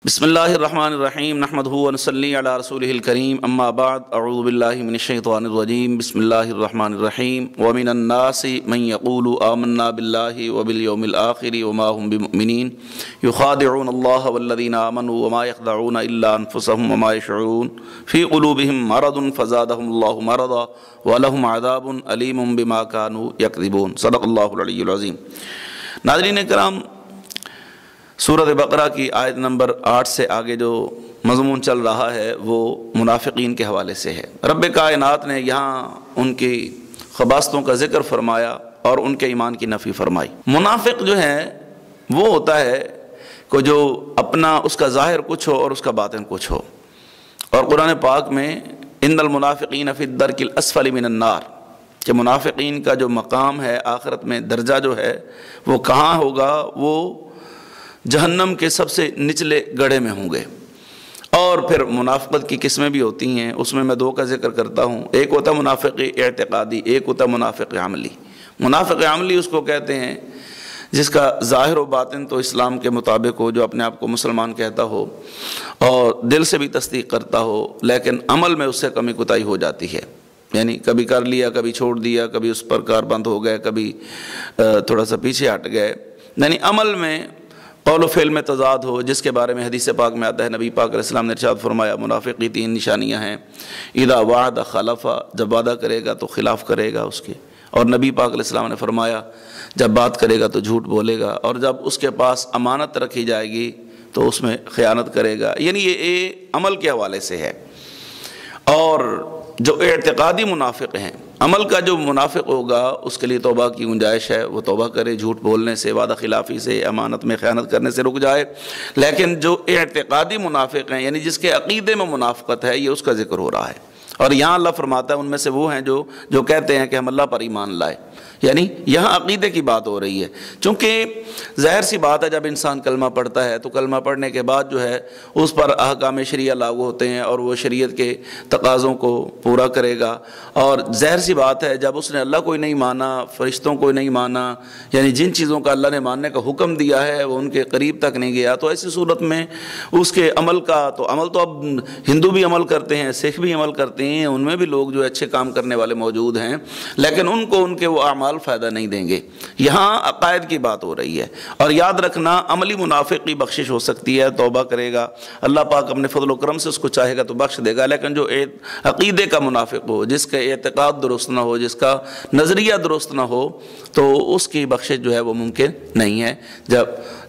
بسم اللہ الرحمن الرحیم نحمدہ ونصلی علی رسولہ الکریم اما بعد اعوذ باللہ من الشیطان الرجیم بسم اللہ الرحمن الرحیم ومن الناس من یقول آمنا باللہ وبالیوم الآخر وما هم بمؤمنین یخادعون اللہ والذین آمنوا وما یخدعون الا انفسهم وما یشعرون فی قلوبهم مرض فزادهم اللہ مرضا ولہم عذاب علیم بما كانوا یکذبون صدق اللہ العلی العظیم۔ ناظرین کرام، سورۃ بقرہ کی آیت نمبر 8 سے آگے جو مضمون چل رہا ہے وہ منافقین کے حوالے سے ہے۔ رب کائنات نے یہاں ان کی خباثتوں کا ذکر فرمایا اور ان کے ایمان کی نفی فرمائی۔ منافق جو ہے وہ ہوتا ہے کہ جو اپنا اس کا ظاہر کچھ ہو اور اس کا باطن کچھ ہو، اور قرآن پاک میں ان المنافقین فی الدرک الاسفل من النار، کہ منافقین کا جو مقام ہے آخرت میں، درجہ جو ہے وہ کہاں ہوگا، وہ جہنم کے سب سے نچلے گڑھے میں ہوں گے۔ اور پھر منافقت کی قسمیں بھی ہوتی ہیں، اس میں دو کا ذکر کرتا ہوں۔ ایک ہوتا ہے منافق اعتقادی، ایک ہوتا ہے منافق عملی۔ منافق عملی اس کو کہتے ہیں جس کا ظاہر و باطن تو اسلام کے مطابق ہو، جو اپنے آپ کو مسلمان کہتا ہو اور دل سے بھی تصدیق کرتا ہو، لیکن عمل میں اس سے کمی کوتاہی ہو جاتی ہے، یعنی کبھی کر لیا، کبھی چھوڑ دیا، کبھی اس پر کار بند ہو گئے، کبھی تھوڑا سا پیچھے ہٹ گئے، یعنی عمل میں قول و فعل میں تضاد ہو، جس کے بارے میں حدیث پاک میں آتا ہے، نبی پاک علیہ السلام نے ارشاد فرمایا منافق کی 3 نشانیاں ہیں۔ اذا وعد خلف، جب وعدہ کرے گا تو خلاف کرے گا اس کے، اور نبی پاک علیہ السلام نے فرمایا جب بات کرے گا تو جھوٹ بولے گا، اور جب اس کے پاس امانت رکھی جائے گی تو اس میں خیانت کرے گا، یعنی یہ عمل کے حوالے سے ہے۔ اور جو اعتقادی منافق ہیں، عمل کا جو منافق ہوگا اس کے لیے توبہ کی گنجائش ہے، وہ توبہ کرے، جھوٹ بولنے سے، وعدہ خلافی سے، امانت میں خیانت کرنے سے رک جائے۔ لیکن جو اعتقادی منافق ہیں، یعنی جس کے عقیدے میں منافقت ہے، یہ اس کا ذکر ہو رہا ہے۔ اور یہاں اللہ فرماتا ہے ان میں سے وہ ہیں جو کہتے ہیں کہ ہم اللہ پر ایمان لائے، یعنی یہاں عقیدے کی بات ہو رہی ہے۔ چونکہ ظاہر سی بات ہے، جب انسان کلمہ پڑھتا ہے تو کلمہ پڑھنے کے بعد جو ہے اس پر احکام شرعیہ لاگو ہوتے ہیں اور وہ شریعت کے تقاضوں کو پورا کرے گا۔ اور ظاہر سی بات ہے جب اس نے اللہ کو ہی نہیں مانا، فرشتوں کو نہیں مانا، یعنی جن چیزوں کا اللہ نے ماننے کا حکم دیا ہے وہ ان کے قریب تک نہیں گیا، تو ایسی صورت میں اس کے عمل تو اب ہندو بھی عمل کرتے ہیں، سکھ بھی عمل کرتے ہیں، ان میں بھی لوگ جو اچھے کام کرنے والے موجود ہیں، لیکن ان کو ان کے وہ اعمال فائدہ نہیں دیں گے۔ یہاں عقائد کی بات ہو رہی ہے۔ اور یاد رکھنا، عملی منافق کی بخشش ہو سکتی ہے، توبہ کرے گا، اللہ پاک اپنے فضل و کرم سے اس کو چاہے گا تو بخش دے گا، لیکن جو عقیدے کا منافق ہو، جس کا اعتقاد درست نہ ہو، جس کا نظریہ درست نہ ہو، تو اس کی بخشش جو ہے وہ ممکن نہیں ہے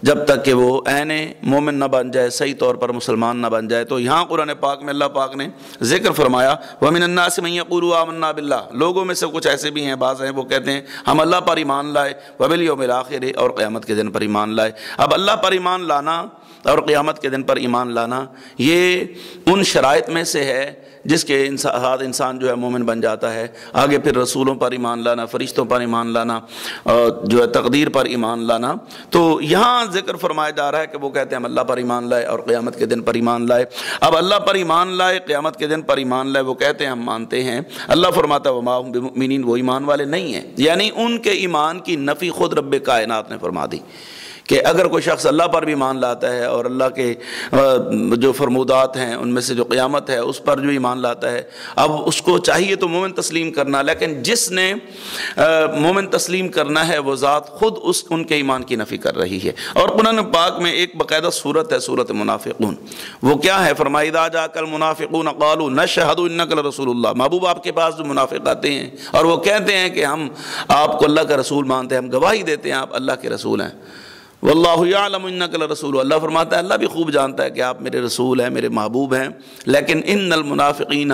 جب تک کہ وہ عین مومن نہ بن جائے، صحیح طور پر مسلمان نہ بن جائے۔ تو یہاں قرآن پاک میں اللہ پاک نے ذکر فرمایا وَمِنَ النَّاسِ مَن يَقُولُ آمَنَّا بِاللَّهِ، لوگوں میں سے کچھ ایسے بھی ہیں، بعض ہیں وہ کہتے ہیں ہم اللہ پر ایمان لائے، وَبِالْيَوْمِ الْآخِرِ، اور قیامت کے دن پر ایمان لائے۔ اب اللہ پر ایمان لانا اور قیامت کے دن پر ایمان لانا یہ ان شرائط میں سے ہے جس کے ساتھ انسان جو ہے مومن بن جاتا ہے۔ آگے پھر رسولوں پر ایمان لانا، فرشتوں پر ایمان لانا، جو ہے تقدیر پر ایمان لانا۔ تو یہاں ذکر فرمایا جا رہا ہے کہ وہ کہتے ہیں ہم اللہ پر ایمان لائے اور قیامت کے دن پر ایمان لائے۔ اب اللہ پر ایمان لائے، قیامت کے دن پر ایمان لائے، وہ کہتے ہیں ہم مانتے ہیں، اللہ فرماتا ہے وما هم بمؤمنین، وہ ایمان والے نہیں ہیں، یعنی ان کے ایمان کی نفی خود رب کائنات نے فرما دی کہ اگر کوئی شخص اللہ پر بھی ایمان لاتا ہے اور اللہ کے جو فرمودات ہیں ان میں سے جو قیامت ہے اس پر جو ایمان لاتا ہے، اب اس کو چاہیے تو مومن تسلیم کرنا، لیکن جس نے مومن تسلیم کرنا ہے وہ ذات خود ان کے ایمان کی نفی کر رہی ہے۔ اور قرآن پاک میں ایک باقاعدہ صورت ہے، سورۃ منافقون، وہ کیا ہے؟ فرمایا اذا جاءک المنافقون قالوا نشهد انک لرسول اللہ، محبوب آپ کے پاس جو منافق آتے ہیں اور وہ کہتے ہیں کہ ہم آپ کو اللہ کا رسول مانتے ہیں، ہم گواہی دیتے ہیں آپ اللہ کے رسول ہیں، واللہ یعلم انک لرسول، اللہ فرماتا ہے اللہ بھی خوب جانتا ہے کہ آپ میرے رسول ہیں، میرے محبوب ہیں، لیکن ان المنافقین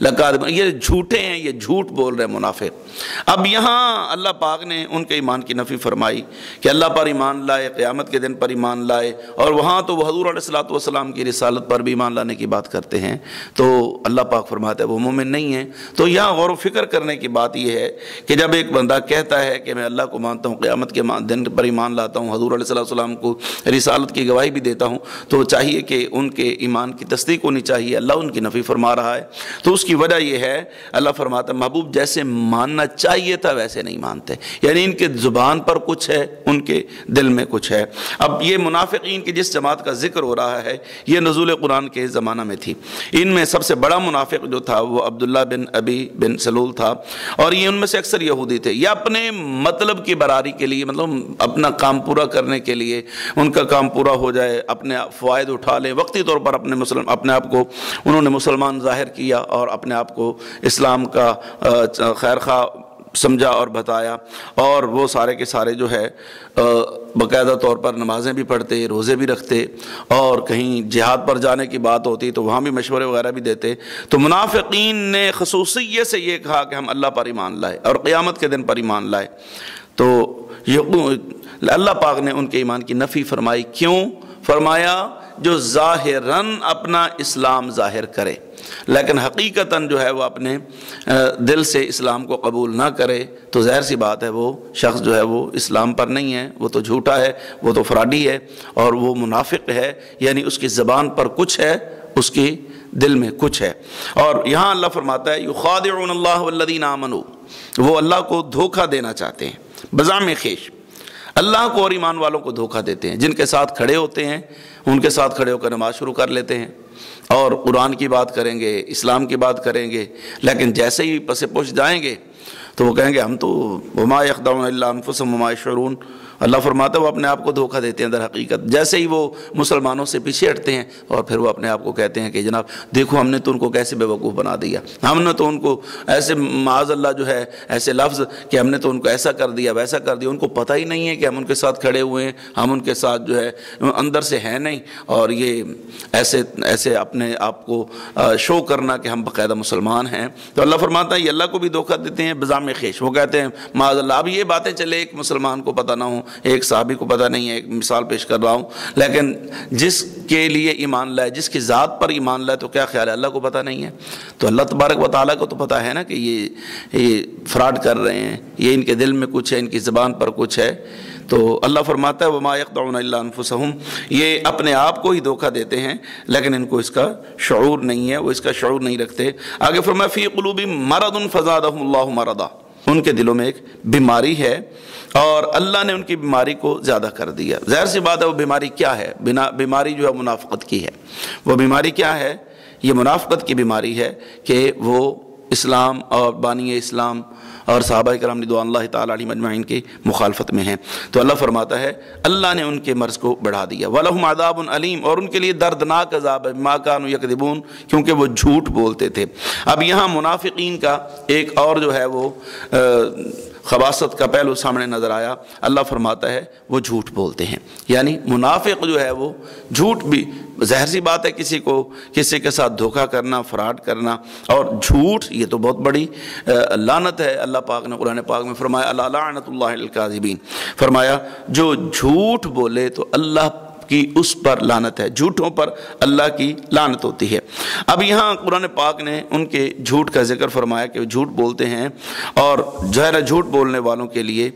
لکاذبون، یہ جھوٹے ہیں، یہ جھوٹ بول رہے ہیں منافق۔ اب یہاں اللہ پاک نے ان کے ایمان کی نفی فرمائی کہ اللہ پر ایمان لائے، قیامت کے دن پر ایمان لائے، اور وہاں تو وہ حضور علیہ السلام کی رسالت پر بھی ایمان لانے کی بات کرتے ہیں، تو اللہ پاک فرماتا ہے وہ مومن نہیں ہیں۔ تو یہاں غور و فکر کرنے کی بات یہ ہے کہ جب ایک بندہ کہتا ہے کہ میں اللہ کو مانتا ہوں، قیامت کے دن پر ایمان لاتا ہوں، حضور علیہ السلام کو رسالت کی گواہی بھی دیتا ہوں، تو چاہیے کہ ان کے ایمان کی تصدیق ہونی چاہیے۔ اللہ ان کی نفی فرما رہا ہے، تو اس کی وجہ یہ ہے، اللہ فرماتا ہے محبوب جیسے ماننا ماننا چاہیے تھا ویسے نہیں مانتے، یعنی ان کے زبان پر کچھ ہے، ان کے دل میں کچھ ہے۔ اب یہ منافقین کی جس جماعت کا ذکر ہو رہا ہے یہ نزول قرآن کے زمانہ میں تھی۔ ان میں سب سے بڑا منافق جو تھا وہ عبداللہ بن ابی بن سلول تھا، اور یہ ان میں سے اکثر یہودی تھے۔ یہ اپنے مطلب کی براری کے لیے، مطلب اپنا کام پورا کرنے کے لیے، ان کا کام پورا ہو جائے، اپنے فوائد اٹھا لیں، وقتی طور پر اپنے آپ کو انہوں نے مسلمان ظاہر کیا اور اپنے آپ کو اسلام کا خیر خواہ سمجھا اور بتایا، اور وہ سارے کے سارے جو ہے باقاعدہ طور پر نمازیں بھی پڑھتے، روزے بھی رکھتے، اور کہیں جہاد پر جانے کی بات ہوتی تو وہاں بھی مشورے وغیرہ بھی دیتے۔ تو منافقین نے خصوصیت سے یہ کہا کہ ہم اللہ پر ایمان لائے اور قیامت کے دن پر ایمان لائے۔ تو اللہ پاک نے ان کے ایمان کی نفی فرمائی۔ کیوں فرمایا؟ جو ظاہراً اپنا اسلام ظاہر کرے لیکن حقیقتاً جو ہے وہ اپنے دل سے اسلام کو قبول نہ کرے، تو ظاہر سی بات ہے وہ شخص جو ہے وہ اسلام پر نہیں ہے، وہ تو جھوٹا ہے، وہ تو فراڈی ہے، اور وہ منافق ہے، یعنی اس کی زبان پر کچھ ہے، اس کی دل میں کچھ ہے۔ اور یہاں اللہ فرماتا ہے یخادعون اللہ والذین آمنوا، وہ اللہ کو دھوکہ دینا چاہتے ہیں بزعم خیش، اللہ کو اور ایمان والوں کو دھوکہ دیتے ہیں۔ جن کے ساتھ کھڑے ہوتے ہیں ان کے ساتھ کھڑے ہو کر نماز شروع کر لیتے ہیں اور قرآن کی بات کریں گے، اسلام کی بات کریں گے، لیکن جیسے ہی پس پش جائیں گے تو وہ کہیں گے ہم تو وما یخدعون الا انفسهم وما یشعرون۔ اللہ فرماتا ہے وہ اپنے آپ کو دھوکہ دیتے ہیں در حقیقت۔ جیسے ہی وہ مسلمانوں سے پیچھے ہٹتے ہیں اور پھر وہ اپنے آپ کو کہتے ہیں کہ جناب دیکھو ہم نے تو ان کو کیسے بے وقوف بنا دیا، ہم نے تو ان کو ایسے معاذ اللہ جو ہے ایسے لفظ کہ ہم نے تو ان کو ایسا کر دیا ویسا کر دیا، ان کو پتہ ہی نہیں ہے کہ ہم ان کے ساتھ کھڑے ہوئے ہیں، ہم ان کے ساتھ جو ہے اندر سے ہیں نہیں، اور یہ ایسے اپنے آپ کو شو کرنا کہ ہم باقاعدہ مسلمان ہیں۔ تو اللہ فرماتا ہے یہ اللہ کو بھی دھوکہ دیتے ہیں بزعم خیش۔ وہ کہتے ہیں معاذ اللہ، اب یہ باتیں چلے ایک مسلمان کو پتہ نہ ہو، ایک صحابی کو پتہ نہیں ہے، ایک مثال پیش کر رہا ہوں، لیکن جس کے لیے ایمان لائے، جس کی ذات پر ایمان لائے، تو کیا خیال ہے اللہ کو پتہ نہیں ہے؟ تو اللہ تبارک و تعالیٰ کو تو پتہ ہے نا کہ یہ فراڈ کر رہے ہیں، یہ ان کے دل میں کچھ ہے، ان کی زبان پر کچھ ہے۔ تو اللہ فرماتا ہے وما یخدعون الا انفسهم، یہ اپنے آپ کو ہی دھوکہ دیتے ہیں لیکن ان کو اس کا شعور نہیں ہے، وہ اس کا شعور نہیں رکھتے۔ آگے فرمایا فی قلوبہم مرض فزادہم اللہ مرضا، ان کے دلوں میں ایک بیماری ہے اور اللہ نے ان کی بیماری کو زیادہ کر دیا۔ ظاہر سی بات ہے وہ بیماری کیا ہے؟ بیماری جو ہے منافقت کی ہے۔ وہ بیماری کیا ہے؟ یہ منافقت کی بیماری ہے کہ وہ اسلام اور بانی اسلام اور صحابہ کرام رضوان اللہ تعالی علیہم اجمعین کی مخالفت میں ہیں۔ تو اللہ فرماتا ہے اللہ نے ان کے مرض کو بڑھا دیا۔ وَلَهُمْ عَذَابٌ عَلِيمٌ، اور ان کے لیے دردناک عذاب ہے، بِمَا كَانُوا يَكْذِبُونَ، کیونکہ وہ جھوٹ بولتے تھے۔ اب یہاں منافقین کا ایک اور جو ہے وہ خباثت کا پہلو سامنے نظر آیا۔ اللہ فرماتا ہے وہ جھوٹ بولتے ہیں، یعنی منافق جو ہے وہ جھوٹ بھی، ظاہر سی بات ہے کسی کے ساتھ دھوکہ کرنا، فراڈ کرنا اور جھوٹ، یہ تو بہت بڑی لعنت ہے۔ اللہ پاک نے قرآن پاک میں فرمایا الا لعنت اللہ علی الکاذبین، فرمایا جو جھوٹ بولے تو اللہ کی اس پر لعنت ہے، جھوٹوں پر اللہ کی لعنت ہوتی ہے۔ اب یہاں قرآن پاک نے ان کے جھوٹ کا ذکر فرمایا کہ وہ جھوٹ بولتے ہیں، اور ظاہر جھوٹ بولنے والوں کے لیے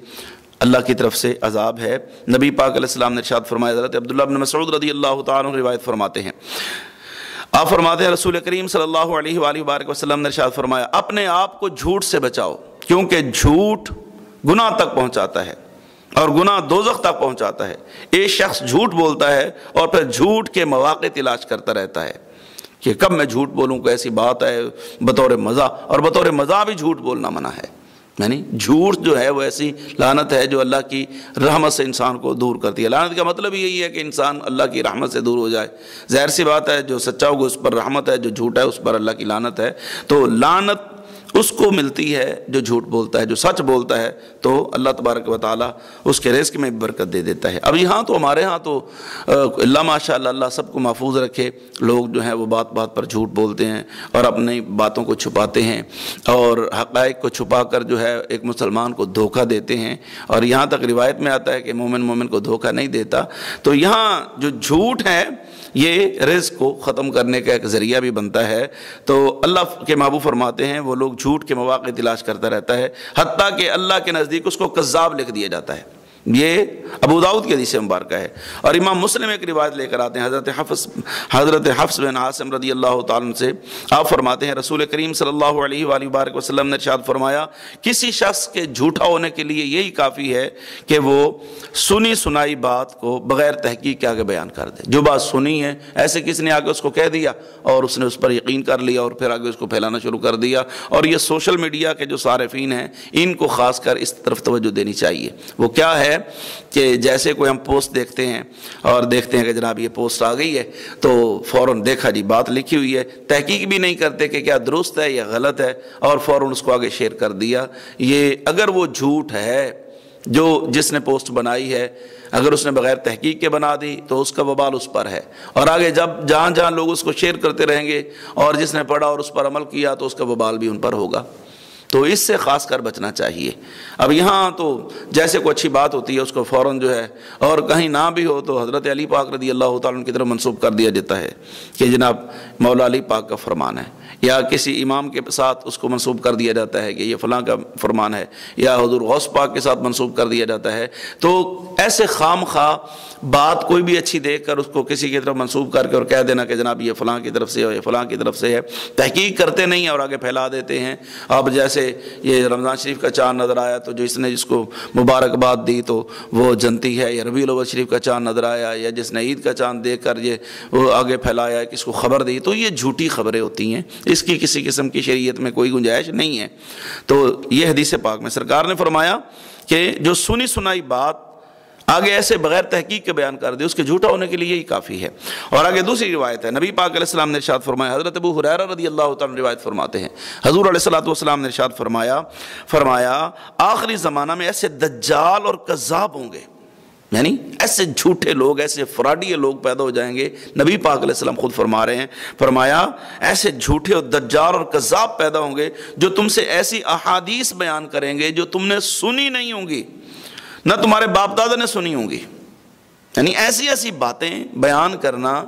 اللہ کی طرف سے عذاب ہے۔ نبی پاک علیہ السلام نے ارشاد فرمایا، حضرت عبداللہ بن مسعود رضی اللہ تعالیٰ عنہ روایت فرماتے ہیں، آپ فرماتے ہیں رسول کریم صلی اللہ علیہ وآلہ وبارک وسلم نے ارشاد فرمایا اپنے آپ کو جھوٹ سے بچاؤ، کیونکہ جھوٹ گناہ تک پہنچاتا ہے اور گناہ دوزخ تک پہنچاتا ہے۔ ایک شخص جھوٹ بولتا ہے اور پھر جھوٹ کے مواقع تلاش کرتا رہتا ہے کہ کب میں جھوٹ بولوں، کوئی ایسی بات ہے بطور مزاح، اور بطور مزاح بھی جھوٹ بولنا منع ہے۔ یعنی جھوٹ جو ہے وہ ایسی لعنت ہے جو اللہ کی رحمت سے انسان کو دور کرتی ہے۔ لعنت کا مطلب یہی ہے کہ انسان اللہ کی رحمت سے دور ہو جائے۔ ظاہر سی بات ہے جو سچا ہوگا اس پر رحمت ہے، جو جھوٹا ہے اس پر اللہ کی لعنت ہے۔ تو لعنت اس کو ملتی ہے جو جھوٹ بولتا ہے، جو سچ بولتا ہے تو اللہ تبارک و تعالیٰ اس کے رزق میں برکت دے دیتا ہے۔ اب یہاں تو ہمارے ہاں تو اللہ ماشاء اللہ، اللہ سب کو محفوظ رکھے، لوگ جو ہیں وہ بات بات پر جھوٹ بولتے ہیں اور اپنی باتوں کو چھپاتے ہیں اور حقائق کو چھپا کر جو ہے ایک مسلمان کو دھوکہ دیتے ہیں، اور یہاں تک روایت میں آتا ہے کہ مومن کو دھوکہ نہیں دیتا۔ تو یہاں جو جھوٹ ہے یہ رزق کو ختم کرنے کا ایک ذریعہ بھی بنتا ہے۔ تو اللہ کے محبوب فرماتے ہیں وہ لوگ جھوٹ کے مواقع تلاش کرتا رہتا ہے، حتیٰ کہ اللہ کے نزدیک اس کو کذاب لکھ دیا جاتا ہے۔ یہ ابو داؤد کی حدیث مبارکہ ہے۔ اور امام مسلم ایک روایت لے کر آتے ہیں حضرت حفص بن عاصم رضی اللہ تعالیٰ عنہ سے، آپ فرماتے ہیں رسول کریم صلی اللہ علیہ وآلہ وبارک وسلم نے ارشاد فرمایا، کسی شخص کے جھوٹا ہونے کے لیے یہی کافی ہے کہ وہ سنی سنائی بات کو بغیر تحقیق کے آگے بیان کر دے۔ جو بات سنی ہے ایسے کسی نے آگے اس کو کہہ دیا اور اس نے اس پر یقین کر لیا اور پھر آگے اس کو پھیلانا شروع کر دیا۔ اور یہ سوشل میڈیا کے جو صارفین ہیں ان کو خاص کر اس طرف توجہ دینی چاہیے۔ وہ کیا ہے کہ جیسے کوئی ہم پوسٹ دیکھتے ہیں اور دیکھتے ہیں کہ جناب یہ پوسٹ آ گئی ہے تو فوراً دیکھا جی بات لکھی ہوئی ہے، تحقیق بھی نہیں کرتے کہ کیا درست ہے یا غلط ہے اور فوراً اس کو آگے شیئر کر دیا۔ یہ اگر وہ جھوٹ ہے جو جس نے پوسٹ بنائی ہے، اگر اس نے بغیر تحقیق کے بنا دی تو اس کا وبال اس پر ہے، اور آگے جب جہاں جہاں لوگ اس کو شیئر کرتے رہیں گے اور جس نے پڑھا اور اس پر عمل کیا تو اس کا وبال بھی ان پر ہوگا۔ تو اس سے خاص کر بچنا چاہیے۔ اب یہاں تو جیسے کوئی اچھی بات ہوتی ہے اس کو فوراً جو ہے، اور کہیں نہ بھی ہو تو حضرت علی پاک رضی اللہ تعالیٰ عنہ کی طرف منسوب کر دیا جاتا ہے کہ جناب مولا علی پاک کا فرمان ہے، یا کسی امام کے ساتھ اس کو منسوب کر دیا جاتا ہے کہ یہ فلاں کا فرمان ہے، یا حضور غوث پاک کے ساتھ منسوب کر دیا جاتا ہے۔ تو ایسے خام خواہ بات کوئی بھی اچھی دیکھ کر اس کو کسی کی طرف منسوب کر کے اور کہہ دینا کہ جناب یہ فلاں کی طرف سے ہے، یہ فلاں کی طرف سے ہے، تحقیق کرتے نہیں ہیں اور آگے پھیلا دیتے ہیں۔ اب جیسے یہ رمضان شریف کا چاند نظر آیا تو جس نے جس کو مبارکباد دی تو وہ جنتی ہے، یا ربیع الاول شریف کا چاند نظر آیا، یا جس نے عید کا چاند دیکھ کر یہ وہ آگے پھیلایا، کس کو خبر دی، تو یہ جھوٹی خبریں ہوتی ہیں، اس کی کسی قسم کی شریعت میں کوئی گنجائش نہیں ہے۔ تو یہ حدیث پاک میں سرکار نے فرمایا کہ جو سنی سنائی بات آگے ایسے بغیر تحقیق کے بیان کر دے اس کے جھوٹا ہونے کے لیے یہی کافی ہے۔ اور آگے دوسری روایت ہے، نبی پاک علیہ السلام نے ارشاد فرمایا، حضرت ابو ہریرہ رضی اللہ تعالیٰ عنہ روایت فرماتے ہیں، حضور علیہ السلام نے ارشاد فرمایا آخری زمانہ میں ایسے دجال اور کذاب ہوں گے، یعنی ایسے جھوٹے لوگ، ایسے فراڈی لوگ پیدا ہو جائیں گے۔ نبی پاک علیہ السلام خود فرما رہے ہیں، فرمایا ایسے جھوٹے اور دجال اور کذاب پیدا ہوں گے جو تم سے ایسی احادیث بیان کریں گے جو تم نے سنی نہیں ہوں گی، نہ تمہارے باپ دادا نے سنی ہوں گی۔ یعنی ایسی ایسی باتیں بیان کرنا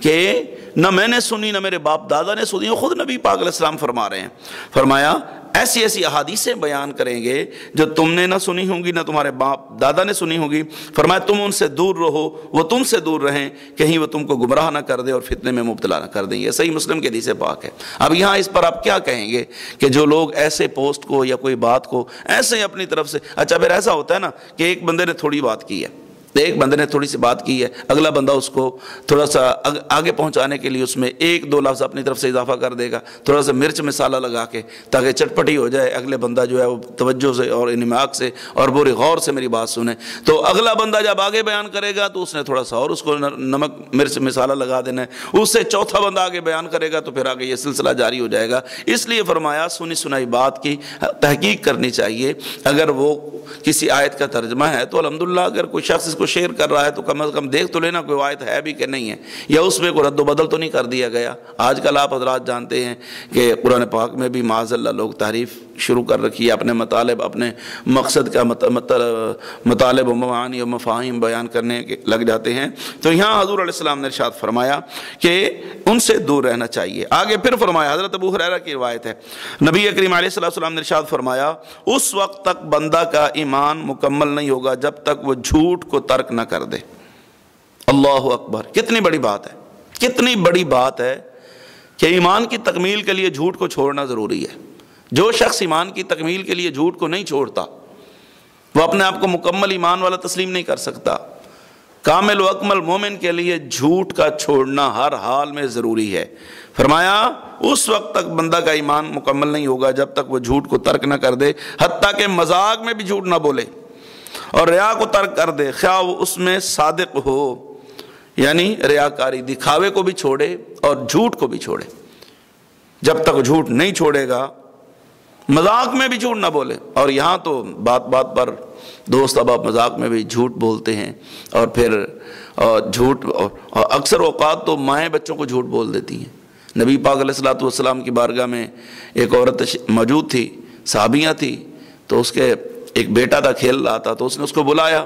کہ نہ میں نے سنی نہ میرے باپ دادا نے سنی، خود نبی پاک علیہ السلام فرما رہے ہیں، فرمایا ایسی ایسی احادیثیں بیان کریں گے جو تم نے نہ سنی ہوں گی نہ تمہارے باپ دادا نے سنی ہوں گی۔ فرمایا تم ان سے دور رہو، وہ تم سے دور رہیں، کہیں وہ تم کو گمراہ نہ کر دے اور فتنے میں مبتلا نہ کر دیں۔ یہ صحیح مسلم کے حدیث پاک ہے۔ اب یہاں اس پر آپ کیا کہیں گے کہ جو لوگ ایسے پوسٹ کو یا کوئی بات کو ایسے اپنی طرف سے، اچھا پھر ایسا ہوتا ہے نا کہ ایک بندے نے تھوڑی بات کی ہے، ایک بندے نے تھوڑی سی بات کی ہے، اگلا بندہ اس کو تھوڑا سا آگے پہنچانے کے لیے اس میں ایک دو لفظ اپنی طرف سے اضافہ کر دے گا، تھوڑا سا مرچ مسالہ لگا کے تاکہ چٹپٹی ہو جائے، اگلے بندہ جو ہے وہ توجہ سے اور انعماق سے اور بڑے غور سے میری بات سنے۔ تو اگلا بندہ جب آگے بیان کرے گا تو اس نے تھوڑا سا اور اس کو نمک مرچ مسالہ لگا دینا ہے، اس سے چوتھا بندہ آگے بیان کرے گا تو پھر آگے یہ سلسلہ جاری ہو جائے گا۔ اس لیے فرمایا سنی سنائی بات کی تحقیق کرنی چاہیے۔ اگر وہ کسی آیت کا ترجمہ ہے تو الحمدللہ، اگر کوئی شخص اس کو شیئر کر رہا ہے تو کم از کم دیکھ تو لینا کوئی آیت ہے بھی کہ نہیں ہے، یا اس میں کوئی رد و بدل تو نہیں کر دیا گیا۔ آج کل آپ حضرات جانتے ہیں کہ قرآن پاک میں بھی معاذ اللہ لوگ تحریف شروع کر رکھی ہے، اپنے مطالب اپنے مقصد کا مطالب و معانی و مفاہیم بیان کرنے لگ جاتے ہیں۔ تو یہاں حضور علیہ السلام نے ارشاد فرمایا کہ ان سے دور رہنا چاہیے۔ آگے پھر فرمایا، حضرت ابو ہریرہ کی روایت ہے، نبی کریم علیہ السلام نے ارشاد فرمایا اس وقت تک بندہ کا ایمان مکمل نہیں ہوگا جب تک وہ جھوٹ کو ترک نہ کر دے۔ اللہ اکبر، کتنی بڑی بات ہے، کتنی بڑی بات ہے کہ ایمان کی تکمیل کے لیے جھوٹ کو چھوڑنا ضروری ہے۔ جو شخص ایمان کی تکمیل کے لیے جھوٹ کو نہیں چھوڑتا وہ اپنے آپ کو مکمل ایمان والا تسلیم نہیں کر سکتا۔ کامل و اکمل مومن کے لیے جھوٹ کا چھوڑنا ہر حال میں ضروری ہے۔ فرمایا اس وقت تک بندہ کا ایمان مکمل نہیں ہوگا جب تک وہ جھوٹ کو ترک نہ کر دے، حتیٰ کہ مذاق میں بھی جھوٹ نہ بولے اور ریا کو ترک کر دے، خواہ وہ اس میں صادق ہو، یعنی ریاکاری دکھاوے کو بھی چھوڑے اور جھوٹ کو بھی چھوڑے۔ جب تک جھوٹ نہیں چھوڑے گا، مذاق میں بھی جھوٹ نہ بولے۔ اور یہاں تو بات بات پر دوست احباب مذاق میں بھی جھوٹ بولتے ہیں، اور پھر جھوٹ اکثر اوقات تو مائیں بچوں کو جھوٹ بول دیتی ہیں۔ نبی پاک علیہ السلام کی بارگاہ میں ایک عورت موجود تھی، صحابیہ تھی، تو اس کے ایک بیٹا تھا کھیل رہا تھا، تو اس نے اس کو بلایا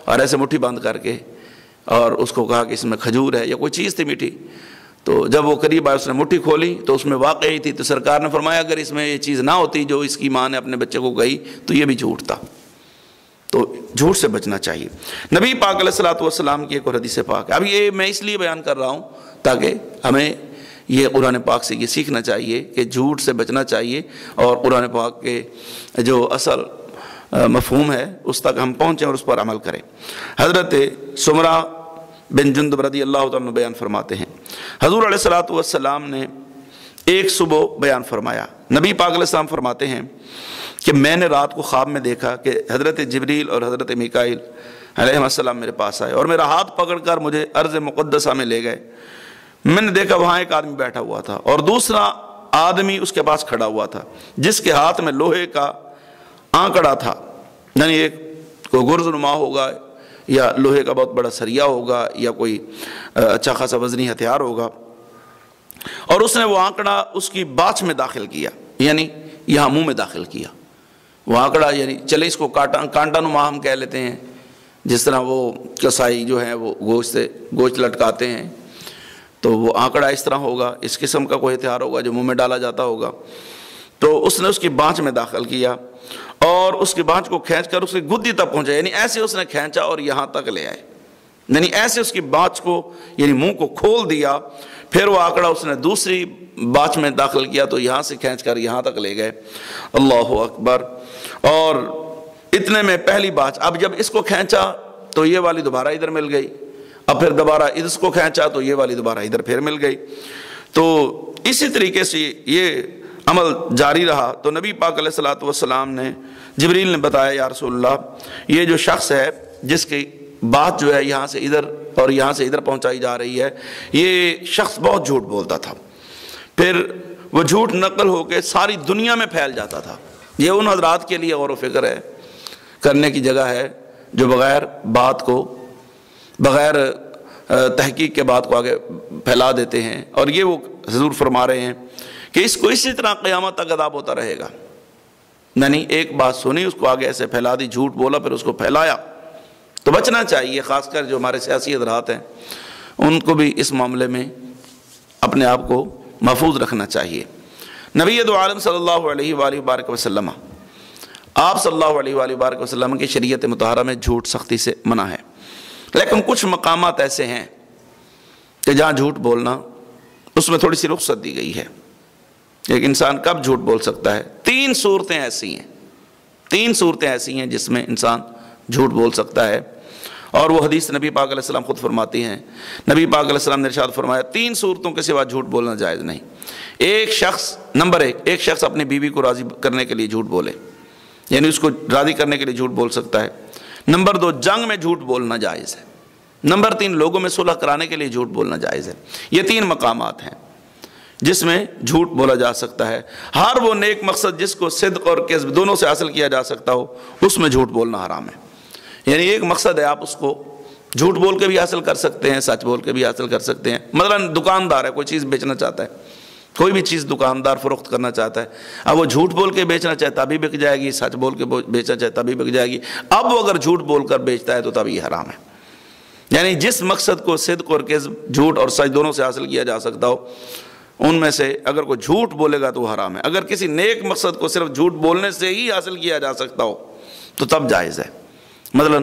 اور ایسے مٹھی بند کر کے اور اس کو کہا کہ اس میں کھجور ہے یا کوئی چیز تھی میٹھی۔ تو جب وہ قریب آیا اس نے مٹھی کھولی تو اس میں واقعی تھی۔ تو سرکار نے فرمایا اگر اس میں یہ چیز نہ ہوتی جو اس کی ماں نے اپنے بچے کو کہی تو یہ بھی جھوٹ تھا۔ تو جھوٹ سے بچنا چاہیے۔ نبی پاک علیہ الصلوۃ والسلام کی ایک اور حدیث پاک ہے، اب یہ میں اس لیے بیان کر رہا ہوں تاکہ ہمیں یہ قرآن پاک سے یہ سیکھنا چاہیے کہ جھوٹ سے بچنا چاہیے، اور قرآن پاک کے جو اصل مفہوم ہے اس تک ہم پہنچیں اور اس پر عمل کریں۔ حضرت سمرہ بن جندب رضی اللہ تعالیٰ عنہ بیان فرماتے ہیں، حضور علیہ الصلوۃ والسلام نے ایک صبح بیان فرمایا، نبی پاک علیہ السلام فرماتے ہیں کہ میں نے رات کو خواب میں دیکھا کہ حضرت جبریل اور حضرت میکائیل علیہ السلام میرے پاس آئے اور میرا ہاتھ پکڑ کر مجھے ارض مقدسہ میں لے گئے۔ میں نے دیکھا وہاں ایک آدمی بیٹھا ہوا تھا اور دوسرا آدمی اس کے پاس کھڑا ہوا تھا جس کے ہاتھ میں لوہے کا آنکڑا تھا، یعنی ایک کوئی گرز نما ہوگا یا لوہے کا بہت بڑا سریا ہوگا یا کوئی اچھا خاصا وزنی ہتھیار ہوگا، اور اس نے وہ آنکڑا اس کی باچھ میں داخل کیا، یعنی یہاں منہ میں داخل کیا۔ وہ آنکڑا یعنی چلے اس کو کانٹا نما ہم کہہ لیتے ہیں، جس طرح وہ کسائی جو ہیں وہ گوشت لٹکاتے ہیں، تو وہ آنکڑا اس طرح ہوگا، اس قسم کا کوئی ہتھیار ہوگا جو منہ میں ڈالا جاتا ہوگا۔ تو اس نے اس کی باچھ میں داخل کیا اور اس کی باچھ کو کھینچ کر اس کی گدی تک پہنچا، یعنی ایسے اس نے کھینچا اور یہاں تک لے آئے، یعنی ایسے اس کی باچھ کو یعنی منہ کو کھول دیا۔ پھر وہ آنکڑا اس نے دوسری باچھ میں داخل کیا تو یہاں سے کھینچ کر یہاں تک لے گئے۔ اللہ اکبر۔ اور اتنے میں پہلی باچھ، اب جب اس کو کھینچا تو یہ والی دوبارہ ادھر مل گئی، اب پھر دوبارہ اس کو کھینچا تو یہ والی دوبارہ ادھر پھر مل گئی۔ تو اسی طریقے سے یہ عمل جاری رہا۔ تو نبی پاک علیہ الصلوۃ والسلام نے جبریل نے بتایا، یا رسول اللہ یہ جو شخص ہے جس کی بات جو ہے یہاں سے ادھر اور یہاں سے ادھر پہنچائی جا رہی ہے، یہ شخص بہت جھوٹ بولتا تھا، پھر وہ جھوٹ نقل ہو کے ساری دنیا میں پھیل جاتا تھا۔ یہ ان حضرات کے لیے غور و فکر ہے، کرنے کی جگہ ہے، جو بغیر بات کو، بغیر تحقیق کے بات کو آگے پھیلا دیتے ہیں، اور یہ وہ حضور فرما رہے ہیں کہ اس کو اسی طرح قیامت تک عذاب ہوتا رہے گا۔ یعنی ایک بات سنی، اس کو آگے ایسے پھیلا دی، جھوٹ بولا پھر اس کو پھیلایا۔ تو بچنا چاہیے، خاص کر جو ہمارے سیاسی حضرات ہیں ان کو بھی اس معاملے میں اپنے آپ کو محفوظ رکھنا چاہیے۔ نبی دو عالم صلی اللہ علیہ وآلہ وبارک وسلم، آپ صلی اللہ علیہ وآلہ وبارک وسلم کی شریعت مطہرہ میں جھوٹ سختی سے منع ہے، لیکن کچھ مقامات ایسے ہیں کہ جہاں جھوٹ بولنا اس میں تھوڑی سی رخصت دی گئی ہے۔ ایک انسان کب جھوٹ بول سکتا ہے؟ تین صورتیں ایسی ہیں جس میں انسان جھوٹ بول سکتا ہے، اور وہ حدیث نبی پاک علیہ السلام خود فرماتی ہیں۔ نبی پاک علیہ السلام نے ارشاد فرمایا 3 صورتوں کے سوا جھوٹ بولنا جائز نہیں۔ نمبر ایک شخص اپنی بیوی کو راضی کرنے کے لیے جھوٹ بولے، یعنی اس کو راضی کرنے کے لیے جھوٹ بول سکتا ہے۔ نمبر 2 جنگ میں جھوٹ بولنا جائز ہے۔ نمبر 3 لوگوں میں صلح کرانے کے لیے جھوٹ بولنا جائز ہے۔ یہ 3 مقامات ہیں جس میں جھوٹ بولا جا سکتا ہے۔ ہر وہ نیک مقصد جس کو صدق اور کذب دونوں سے حاصل کیا جا سکتا ہو اس میں جھوٹ بولنا حرام ہے۔ یعنی ایک مقصد ہے، آپ اس کو جھوٹ بول کے بھی حاصل کر سکتے ہیں، سچ بول کے بھی حاصل کر سکتے ہیں۔ مثلا دکاندار ہے، کوئی چیز بیچنا چاہتا ہے، کوئی بھی چیز دکاندار فروخت کرنا چاہتا ہے، اب وہ جھوٹ بول کے بیچنا چاہے تبھی بک جائے گی، سچ بول کے بیچنا چاہے تبھی بک جائے گی۔ اب وہ اگر جھوٹ بول کر بیچتا ہے تو تب یہ حرام ہے۔ یعنی جس مقصد کو صدق اور کذب، جھوٹ اور سچ دونوں سے حاصل کیا جا سکتا ہو ان میں سے اگر کوئی جھوٹ بولے گا تو وہ حرام ہے۔ اگر کسی نیک مقصد کو صرف جھوٹ بولنے سے ہی حاصل کیا جا سکتا ہو تو تب جائز ہے۔ مثلا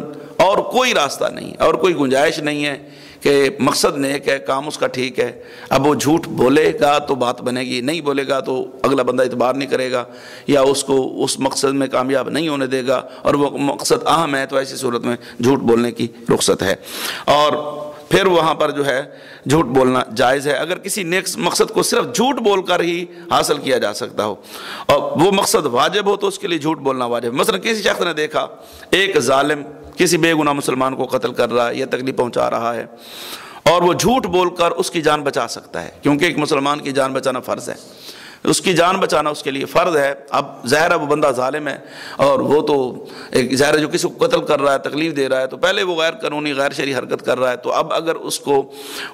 اور کوئی راستہ نہیں اور کوئی گنجائش نہیں ہے کہ مقصد نیک ہے، کام اس کا ٹھیک ہے، اب وہ جھوٹ بولے گا تو بات بنے گی، نہیں بولے گا تو اگلا بندہ اعتبار نہیں کرے گا یا اس کو اس مقصد میں کامیاب نہیں ہونے دے گا، اور وہ مقصد اہم ہے، تو ایسی صورت میں جھوٹ بولنے کی رخصت ہے، اور پھر وہاں پر جو ہے جھوٹ بولنا جائز ہے اگر کسی نیک مقصد کو صرف جھوٹ بول کر ہی حاصل کیا جا سکتا ہو، اور وہ مقصد واجب ہو تو اس کے لیے جھوٹ بولنا واجب ہے۔ مثلا کسی شخص نے دیکھا ایک ظالم کسی بے گناہ مسلمان کو قتل کر رہا ہے یا تکلیف پہنچا رہا ہے، اور وہ جھوٹ بول کر اس کی جان بچا سکتا ہے، کیونکہ ایک مسلمان کی جان بچانا فرض ہے، اس کی جان بچانا اس کے لیے فرض ہے۔ اب ظاہر ہے وہ بندہ ظالم ہے اور وہ تو ایک ظاہر ہے جو کسی کو قتل کر رہا ہے، تکلیف دے رہا ہے، تو پہلے وہ غیر قانونی غیر شرعی حرکت کر رہا ہے، تو اب اگر اس کو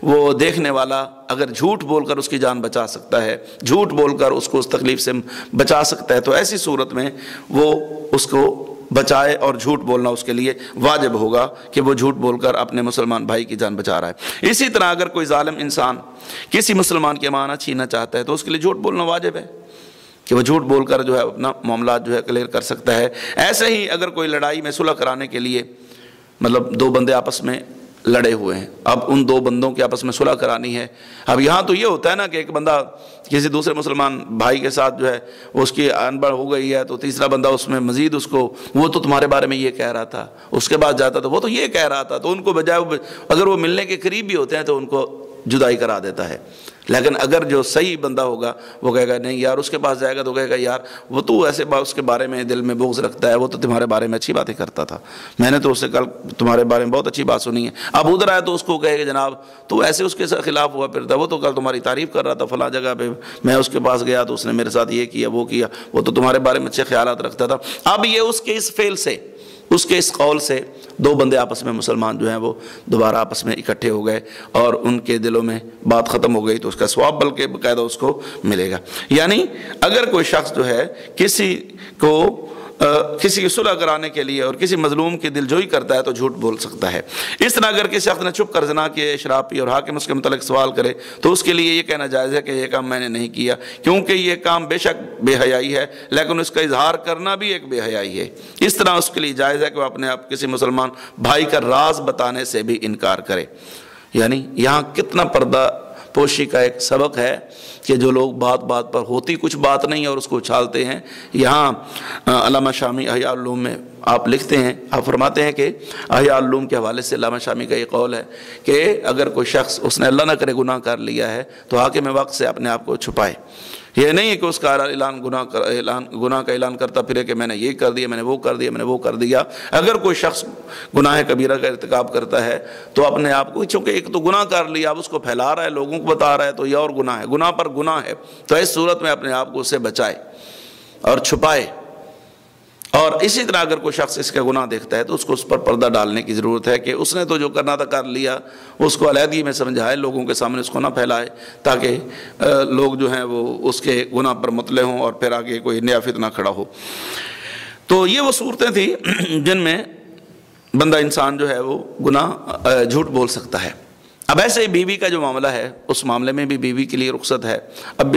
وہ دیکھنے والا اگر جھوٹ بول کر اس کی جان بچا سکتا ہے، جھوٹ بول کر اس کو اس تکلیف سے بچا سکتا ہے، تو ایسی صورت میں وہ اس کو بچائے، اور جھوٹ بولنا اس کے لیے واجب ہوگا کہ وہ جھوٹ بول کر اپنے مسلمان بھائی کی جان بچا رہا ہے۔ اسی طرح اگر کوئی ظالم انسان کسی مسلمان کی امانت چھیننا چاہتا ہے تو اس کے لیے جھوٹ بولنا واجب ہے، کہ وہ جھوٹ بول کر جو ہے اپنا معاملات جو ہے کلیئر کر سکتا ہے۔ ایسے ہی اگر کوئی لڑائی میں صلح کرانے کے لیے، مطلب دو بندے آپس میں لڑے ہوئے ہیں، اب ان دو بندوں کے آپس میں صلح کرانی ہے، اب یہاں تو یہ ہوتا ہے نا کہ ایک بندہ کسی دوسرے مسلمان بھائی کے ساتھ جو ہے اس کی انبڑ ہو گئی ہے، تو تیسرا بندہ اس میں مزید اس کو، وہ تو تمہارے بارے میں یہ کہہ رہا تھا، اس کے بعد جاتا تو وہ تو یہ کہہ رہا تھا، تو ان کو بجائے اگر وہ ملنے کے قریب بھی ہوتے ہیں تو ان کو جدائی کرا دیتا ہے۔ لیکن اگر جو صحیح بندہ ہوگا وہ کہے گا نہیں یار، اس کے پاس جائے گا تو کہے گا یار وہ تو ایسے اس کے بارے میں دل میں بغض رکھتا ہے، وہ تو تمہارے بارے میں اچھی باتیں کرتا تھا، میں نے تو اس سے کل تمہارے بارے میں بہت اچھی بات سنی ہے۔ اب ادھر آئے تو اس کو کہے گا جناب تو ایسے اس کے خلاف ہوا پھرتا، وہ تو کل تمہاری تعریف کر رہا تھا فلاں جگہ پہ، میں اس کے پاس گیا تو اس نے میرے ساتھ یہ کیا وہ کیا، وہ تو تمہارے بارے میں اچھے خیالات رکھتا تھا۔ اب یہ اس کے اس فعل سے، اس کے اس قول سے دو بندے آپس میں مسلمان جو ہیں وہ دوبارہ آپس میں اکٹھے ہو گئے اور ان کے دلوں میں بات ختم ہو گئی، تو اس کا ثواب بلکہ باقاعدہ اس کو ملے گا۔ یعنی اگر کوئی شخص جو ہے کسی کی صلح کرانے کے لیے اور کسی مظلوم کی دلجوئی کرتا ہے تو جھوٹ بول سکتا ہے۔ اس طرح اگر کسی شخص نے چھپ کر زنا کیے، شراب پی اور حاکم اس کے متعلق سوال کرے تو اس کے لیے یہ کہنا جائز ہے کہ یہ کام میں نے نہیں کیا، کیونکہ یہ کام بے شک بے حیائی ہے، لیکن اس کا اظہار کرنا بھی ایک بے حیائی ہے۔ اس طرح اس کے لیے جائز ہے کہ وہ اپنے آپ کسی مسلمان بھائی کا راز بتانے سے بھی انکار کرے۔ یعنی یہاں کتنا پردہ پوشی کا ایک سبق ہے کہ جو لوگ بات بات پر ہوتی کچھ بات نہیں اور اس کو اچھالتے ہیں۔ یہاں علامہ شامی احیاء العلوم میں آپ لکھتے ہیں، آپ فرماتے ہیں کہ احیاء العلوم کے حوالے سے علامہ شامی کا یہ قول ہے کہ اگر کوئی شخص اس نے اللہ نہ کرے گناہ کر لیا ہے تو حاکم وقت سے اپنے آپ کو چھپائے۔ یہ نہیں ہے کہ اس کا گناہ کا اعلان کرتا پھرے کہ میں نے یہ کر دیا، میں نے وہ کر دیا، میں نے وہ کر دیا۔ اگر کوئی شخص گناہ کبیرہ کا ارتکاب کرتا ہے تو اپنے آپ کو، چونکہ ایک تو گناہ کر لیا، اب اس کو پھیلا رہا ہے، لوگوں کو بتا رہا ہے، تو یہ اور گناہ ہے، گناہ پر گناہ ہے، تو اس صورت میں اپنے آپ کو اس سے بچائے اور چھپائے۔ اور اسی طرح اگر کوئی شخص اس کا گناہ دیکھتا ہے تو اس کو اس پر پردہ ڈالنے کی ضرورت ہے کہ اس نے تو جو کرنا تھا کر لیا، اس کو علیحدگی میں سمجھائے، لوگوں کے سامنے اس کو نہ پھیلائے تاکہ لوگ جو ہیں وہ اس کے گناہ پر مطلع ہوں اور پھر آگے کوئی نیا فتنہ کھڑا ہو۔ تو یہ وہ صورتیں تھیں جن میں بندہ انسان جو ہے وہ گناہ جھوٹ بول سکتا ہے۔ اب ایسے ہی بیوی کا جو معاملہ ہے، اس معاملے میں بھی بیوی کے لیے رخصت ہے۔ اب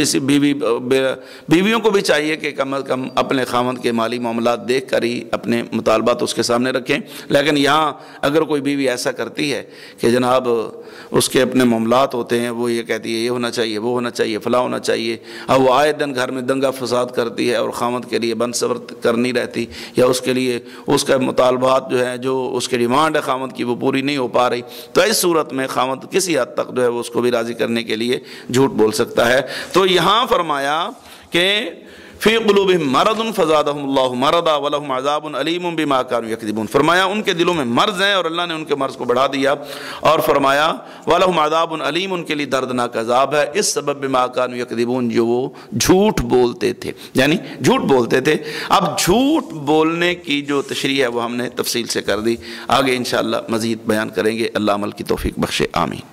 بیویوں کو بھی چاہیے کہ کم از کم اپنے خاوند کے مالی معاملات دیکھ کر ہی اپنے مطالبات اس کے سامنے رکھیں۔ لیکن یہاں اگر کوئی بیوی ایسا کرتی ہے کہ جناب اس کے اپنے معاملات ہوتے ہیں، وہ یہ کہتی ہے یہ ہونا چاہیے، وہ ہونا چاہیے، فلاں ہونا چاہیے، اب وہ آئے دن گھر میں دنگا فساد کرتی ہے اور خاوند کے لیے بند صبر کرنی رہتی، یا اس کے لیے اس کا مطالبات جو ہیں، جو اس کی ڈیمانڈ ہے خاوند کی، وہ پوری نہیں ہو پا رہی، تو اس صورت میں خاوند کسی حد تک جو ہے وہ اس کو بھی راضی کرنے کے لیے جھوٹ بول سکتا ہے۔ تو یہاں فرمایا کہ فی قلوبہم مرض فزادہم اللہ مرضا ولہم عذاب علیم بما کانوا یکذبون، فرمایا ان کے دلوں میں مرض ہے اور اللہ نے ان کے مرض کو بڑھا دیا، اور فرمایا ولہم عذاب علیم، ان کے لیے دردناک عذاب ہے اس سبب بما کانوا یکذبون، جو وہ جھوٹ بولتے تھے، یعنی جھوٹ بولتے تھے۔ اب جھوٹ بولنے کی جو تشریح ہے وہ ہم نے تفصیل سے کر دی، آگے انشاءاللہ مزید بیان کریں گے۔ اللہ عمل کی توفیق بخشے، آمین۔